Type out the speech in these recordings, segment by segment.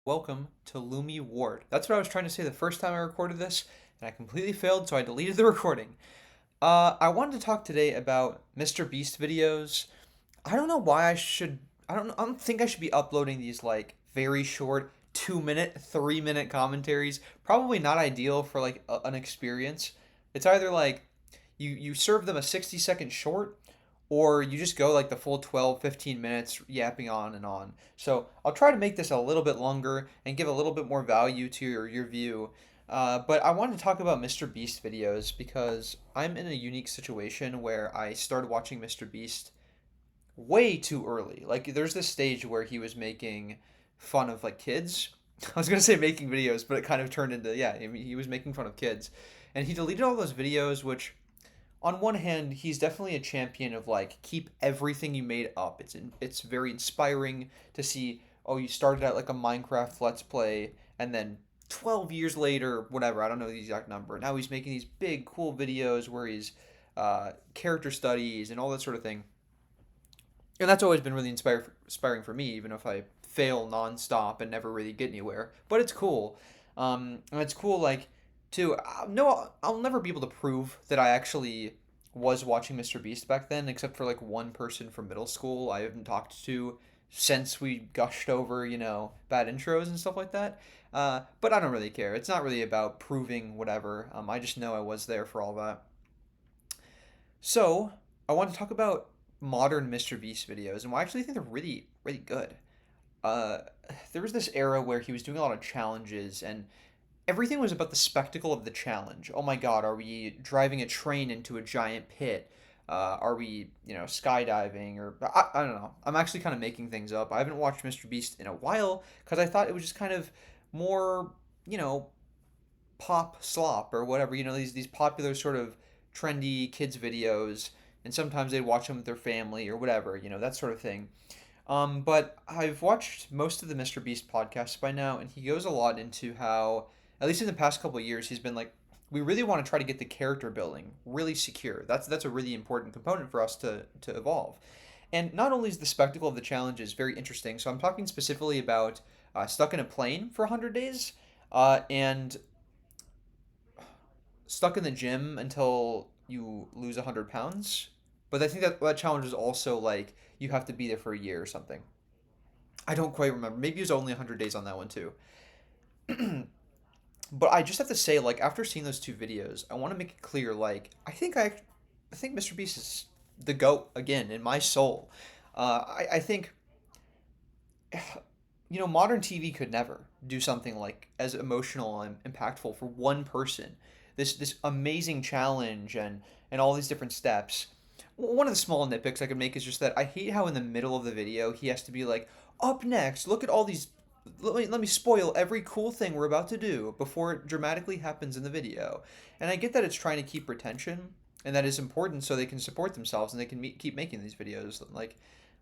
Welcome to Lumi Ward. That's what I was trying to say the first time I recorded this, and I completely failed, so I deleted the recording. I wanted to talk today about MrBeast videos. I don't know why I should. I don't think I should be uploading these like very short 2 minute, 3 minute commentaries. Probably not ideal for like an experience. It's either like you serve them a 60-second short, or you just go like the full 12, 15 minutes yapping on and on. So I'll try to make this a little bit longer and give a little bit more value to your view. But I wanted to talk about MrBeast videos because I'm in a unique situation where I started watching MrBeast way too early. Like there's this stage where he was making fun of like kids. I was gonna say making videos, but it kind of turned into, yeah, I mean, he was making fun of kids. And he deleted all those videos, which on one hand, he's definitely a champion of like keep everything you made up. It's very inspiring to see. Oh, you started out like a Minecraft Let's Play, and then 12 years later, whatever, I don't know the exact number. Now he's making these big cool videos where he's character studies and all that sort of thing. And that's always been really inspiring for me, even if I fail nonstop and never really get anywhere. But it's cool. And it's cool, like, to no, I'll never be able to prove that I actually was watching MrBeast back then, except for like one person from middle school I haven't talked to since we gushed over, bad intros and stuff like that. But I don't really care. It's not really about proving whatever. I just know I was there for all that. So I want to talk about modern MrBeast videos, and I actually think they're really, really good. Uh, there was this era where he was doing a lot of challenges, and everything was about the spectacle of the challenge. Oh my God, are we driving a train into a giant pit? Are we, skydiving? Or I don't know. I'm actually kind of making things up. I haven't watched MrBeast in a while because I thought it was just kind of more, you know, pop slop or whatever. These popular sort of trendy kids videos, and sometimes they'd watch them with their family or whatever. That sort of thing. But I've watched most of the MrBeast podcasts by now, and he goes a lot into how, at least in the past couple of years, he's been like, we really want to try to get the character building really secure. That's a really important component for us to evolve. And not only is the spectacle of the challenges very interesting, so I'm talking specifically about stuck in a plane for 100 days, and stuck in the gym until you lose 100 pounds. But I think that challenge is also like you have to be there for a year or something. I don't quite remember. Maybe it was only 100 days on that one too. But I just have to say, like, after seeing those two videos, I want to make it clear, like, I think MrBeast is the goat again in my soul. I think, modern TV could never do something like as emotional and impactful for one person. This amazing challenge and all these different steps. One of the small nitpicks I could make is just that I hate how in the middle of the video he has to be like, up next, look at all these. Let me spoil every cool thing we're about to do before it dramatically happens in the video. And I get that it's trying to keep retention, and that is important so they can support themselves and they can keep making these videos. Like,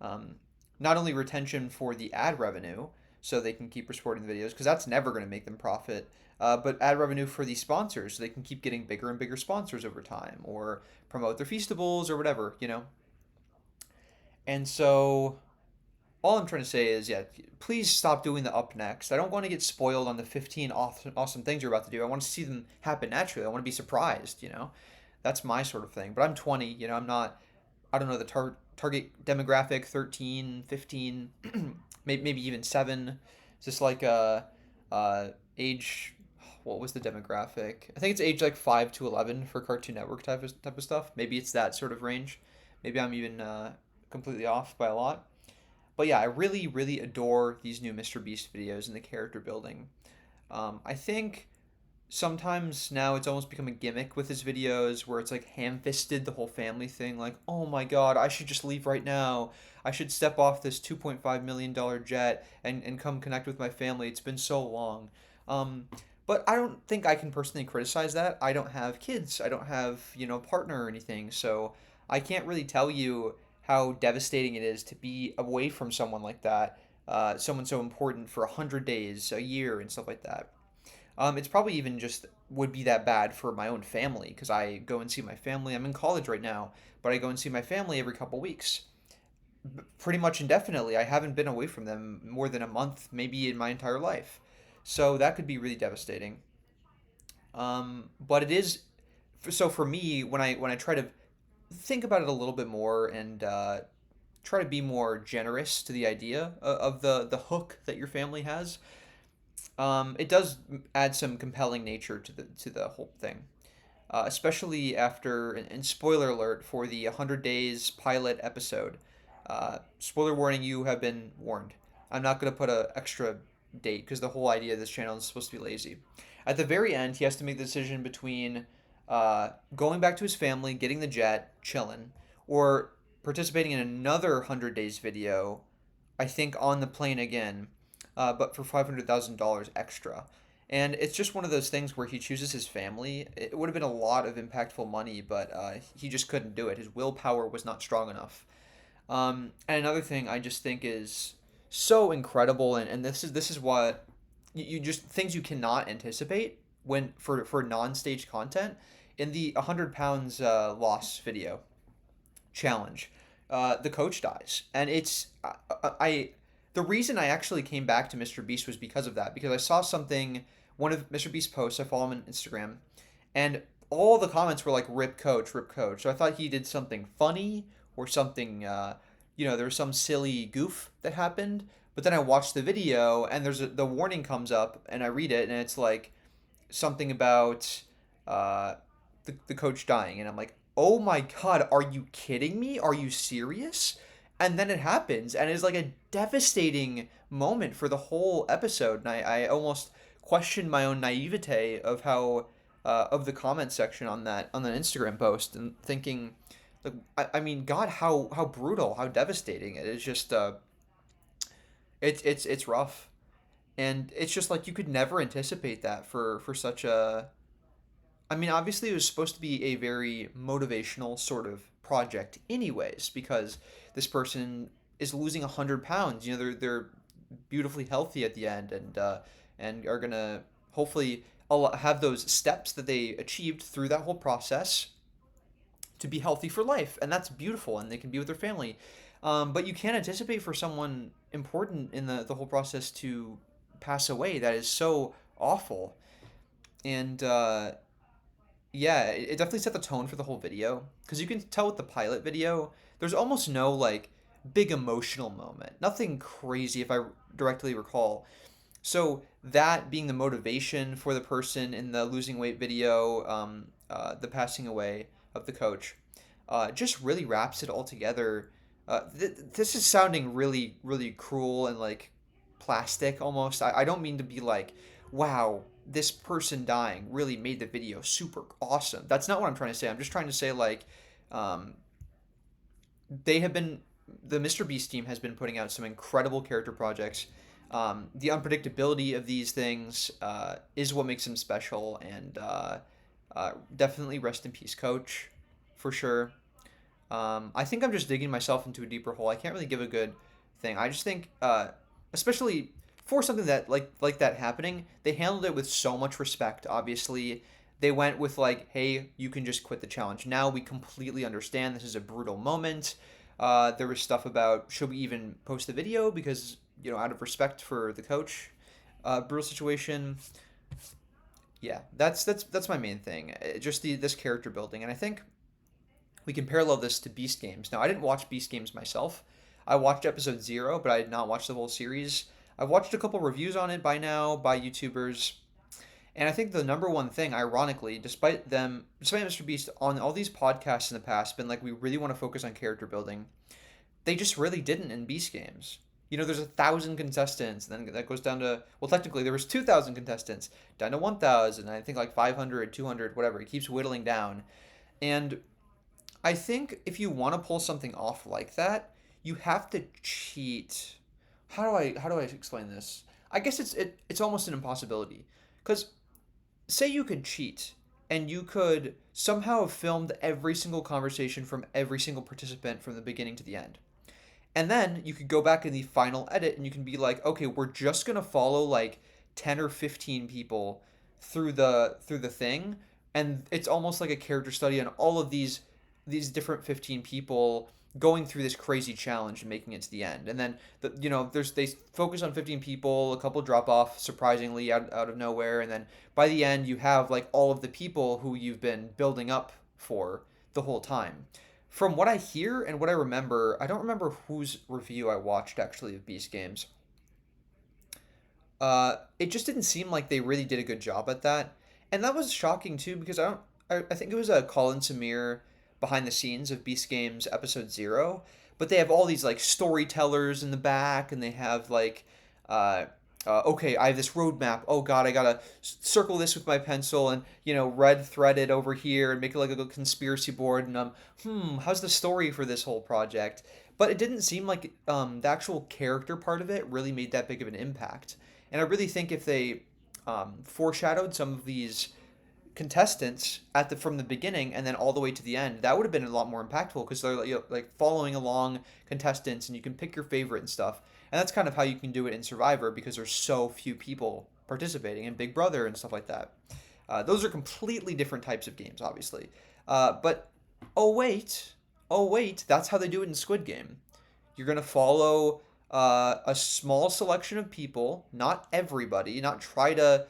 um, not only retention for the ad revenue, so they can keep supporting the videos, because that's never going to make them profit, but ad revenue for the sponsors, so they can keep getting bigger and bigger sponsors over time, or promote their feastables or whatever. And so all I'm trying to say is, yeah, please stop doing the up next. I don't want to get spoiled on the 15 awesome things you're about to do. I want to see them happen naturally. I want to be surprised. That's my sort of thing. But I'm 20, I'm not, I don't know, the target demographic, 13, 15, maybe even 7. Is this like age, what was the demographic? I think it's age like 5 to 11 for Cartoon Network type of stuff. Maybe it's that sort of range. Maybe I'm even completely off by a lot. But yeah, I really, really adore these new MrBeast videos and the character building. I think sometimes now it's almost become a gimmick with his videos where it's like ham-fisted the whole family thing. Like, oh my God, I should just leave right now. I should step off this $2.5 million jet and come connect with my family. It's been so long. But I don't think I can personally criticize that. I don't have kids. I don't have, a partner or anything. So I can't really tell you how devastating it is to be away from someone like that, someone so important for 100 days, a year, and stuff like that. It's probably even just would be that bad for my own family because I go and see my family. I'm in college right now, but I go and see my family every couple weeks. pretty much indefinitely. I haven't been away from them more than a month, maybe in my entire life. So that could be really devastating. But it is so for me when I try to think about it a little bit more and try to be more generous to the idea of the hook that your family has. It does add some compelling nature to the whole thing, especially after and spoiler alert for the 100 Days pilot episode. Spoiler warning: you have been warned. I'm not going to put a extra date because the whole idea of this channel is supposed to be lazy. At the very end, he has to make the decision between going back to his family, getting the jet, chilling, or participating in another 100 Days video, I think on the plane again, but for $500,000 extra. And it's just one of those things where he chooses his family. It would have been a lot of impactful money, but he just couldn't do it. His willpower was not strong enough. And another thing I just think is so incredible, and this is what you just things you cannot anticipate when for non-stage content in the 100 pounds loss video challenge. The coach dies, and I the reason I actually came back to MrBeast was because of that. Because I saw something, one of MrBeast's posts. I follow him on Instagram, and all the comments were like "Rip coach, rip coach." So I thought he did something funny or something. There was some silly goof that happened. But then I watched the video, and the warning comes up, and I read it, and it's like something about uh, the coach dying, and I'm like, oh my god, are you kidding me? Are you serious? And then it happens, and it's like a devastating moment for the whole episode, and I almost questioned my own naivete of how of the comment section on the Instagram post, and thinking, like, I mean, God, how brutal, how devastating it is. Just it's rough, and it's just like you could never anticipate that for such a I mean, obviously, it was supposed to be a very motivational sort of project, anyways, because this person is losing 100 pounds. They're beautifully healthy at the end, and are gonna hopefully have those steps that they achieved through that whole process to be healthy for life, and that's beautiful, and they can be with their family. But you can't anticipate for someone important in the whole process to pass away. That is so awful, and yeah, it definitely set the tone for the whole video because you can tell with the pilot video, there's almost no like big emotional moment, nothing crazy if I directly recall. So that being the motivation for the person in the losing weight video, the passing away of the coach, just really wraps it all together. This is sounding really, really cruel and like plastic almost. I don't mean to be like, wow, this person dying really made the video super awesome. That's not what I'm trying to say. I'm just trying to say like, um, they have been the MrBeast team has been putting out some incredible character projects. The unpredictability of these things is what makes them special, and definitely rest in peace, Coach, for sure. I think I'm just digging myself into a deeper hole. I can't really give a good thing. I just think, especially for something that like that happening, they handled it with so much respect. Obviously, they went with like, "Hey, you can just quit the challenge now. We completely understand this is a brutal moment." There was stuff about should we even post the video because out of respect for the coach, brutal situation. Yeah, that's my main thing. Just this character building, and I think we can parallel this to Beast Games. Now, I didn't watch Beast Games myself. I watched episode 0, but I did not watch the whole series. I've watched a couple reviews on it by now by YouTubers. And I think the number one thing, ironically, despite MrBeast on all these podcasts in the past, been like, we really want to focus on character building. They just really didn't in Beast Games. There's 1,000 contestants, and then that goes down to, well, technically there was 2,000 contestants, down to 1,000, I think like 500, 200, whatever. It keeps whittling down. And I think if you want to pull something off like that, you have to cheat. How do I explain this? I guess it's almost an impossibility. Cuz say you could cheat and you could somehow have filmed every single conversation from every single participant from the beginning to the end. And then you could go back in the final edit and you can be like, "Okay, we're just going to follow like 10 or 15 people through the thing." And it's almost like a character study on all of these these different 15 people going through this crazy challenge and making it to the end. And then they focus on 15 people, a couple drop off surprisingly out of nowhere, and then by the end you have like all of the people who you've been building up for the whole time. From what I hear and what I remember, I don't remember whose review I watched actually of Beast Games. It just didn't seem like they really did a good job at that, and that was shocking too because I don't. I think it was a Colin Samir behind the scenes of Beast Games episode 0, but they have all these like storytellers in the back, and they have like, uh, okay, I have this roadmap. Oh God, I gotta circle this with my pencil and red thread it over here and make it like a little conspiracy board. And how's the story for this whole project? But it didn't seem like the actual character part of it really made that big of an impact. And I really think if they foreshadowed some of these contestants at the from the beginning and then all the way to the end, that would have been a lot more impactful because they're like following along contestants and you can pick your favorite and stuff. And that's kind of how you can do it in Survivor because there's so few people participating in Big Brother and stuff like that. Those are completely different types of games, obviously. But oh wait, oh wait, that's how they do it in Squid Game. You're gonna follow a small selection of people, not everybody, not try to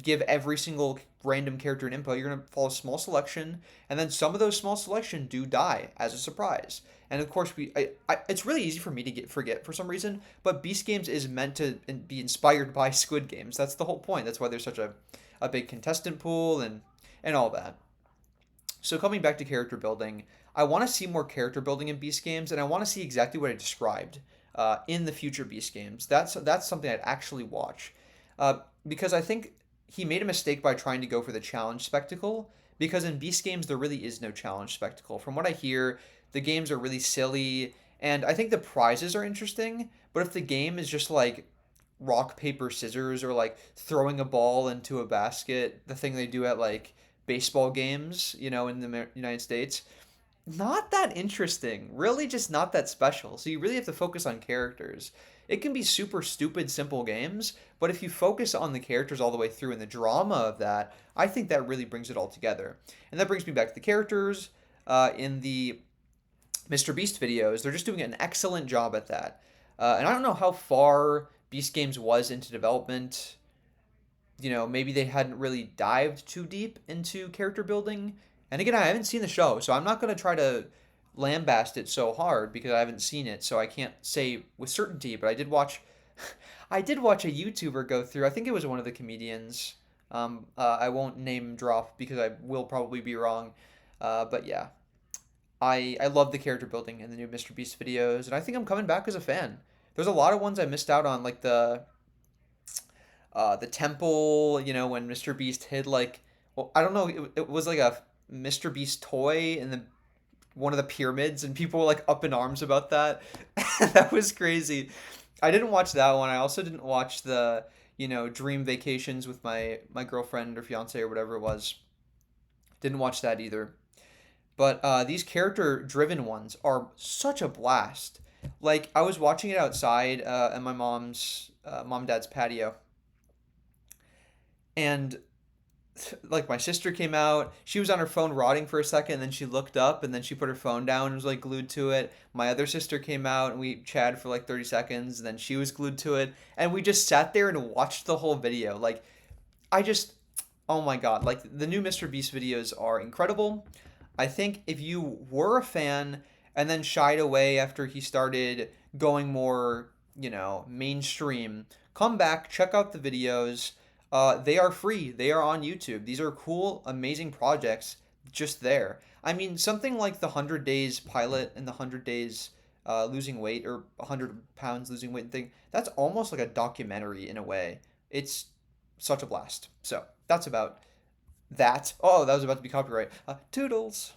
give every single random character an info. You're going to follow a small selection, and then some of those small selection do die as a surprise. And of course, it's really easy for me to forget for some reason, but Beast Games is meant to be inspired by Squid Games. That's the whole point. That's why there's such a big contestant pool and all that. So coming back to character building, I want to see more character building in Beast Games, and I want to see exactly what I described in the future Beast Games. That's something I'd actually watch, because I think he made a mistake by trying to go for the challenge spectacle. Because in Beast Games there really is no challenge spectacle. From what I hear, the games are really silly, and I think the prizes are interesting. But if the game is just like rock paper scissors or like throwing a ball into a basket, the thing they do at like baseball games, in the United States, not that interesting. Really just not that special. So you really have to focus on characters. It can be super stupid simple games, but if you focus on the characters all the way through and the drama of that, I think that really brings it all together. And that brings me back to the characters. In the MrBeast videos, they're just doing an excellent job at that. And I don't know how far Beast Games was into development. Maybe they hadn't really dived too deep into character building. And again, I haven't seen the show, so I'm not going to try to lambast it so hard because I haven't seen it, so I can't say with certainty, but I did watch I did watch a YouTuber go through. I think it was one of the comedians. I won't name drop because I will probably be wrong. But yeah, I love the character building in the new MrBeast videos, and I think I'm coming back as a fan. There's a lot of ones I missed out on, like the temple. When MrBeast hid like, well, I don't know, it was like a MrBeast toy in the one of the pyramids, and people were like up in arms about that. That was crazy. I didn't watch that one. I also didn't watch the dream vacations with my girlfriend or fiance or whatever it was. Didn't watch that either. But these character driven ones are such a blast. Like I was watching it outside at my mom and dad's patio, and like my sister came out. She was on her phone rotting for a second, and then she looked up, and then she put her phone down and was like glued to it. My other sister came out, and we chatted for like 30 seconds, and then she was glued to it, and we just sat there and watched the whole video. Like I just, oh my god, like the new MrBeast videos are incredible. I think if you were a fan and then shied away after he started going more, mainstream, come back, check out the videos. They are free. They are on YouTube. These are cool, amazing projects just there. I mean, something like the 100 Days pilot and the 100 Days losing weight or 100 pounds losing weight thing, that's almost like a documentary in a way. It's such a blast. So that's about that. Oh, that was about to be copyright. Toodles.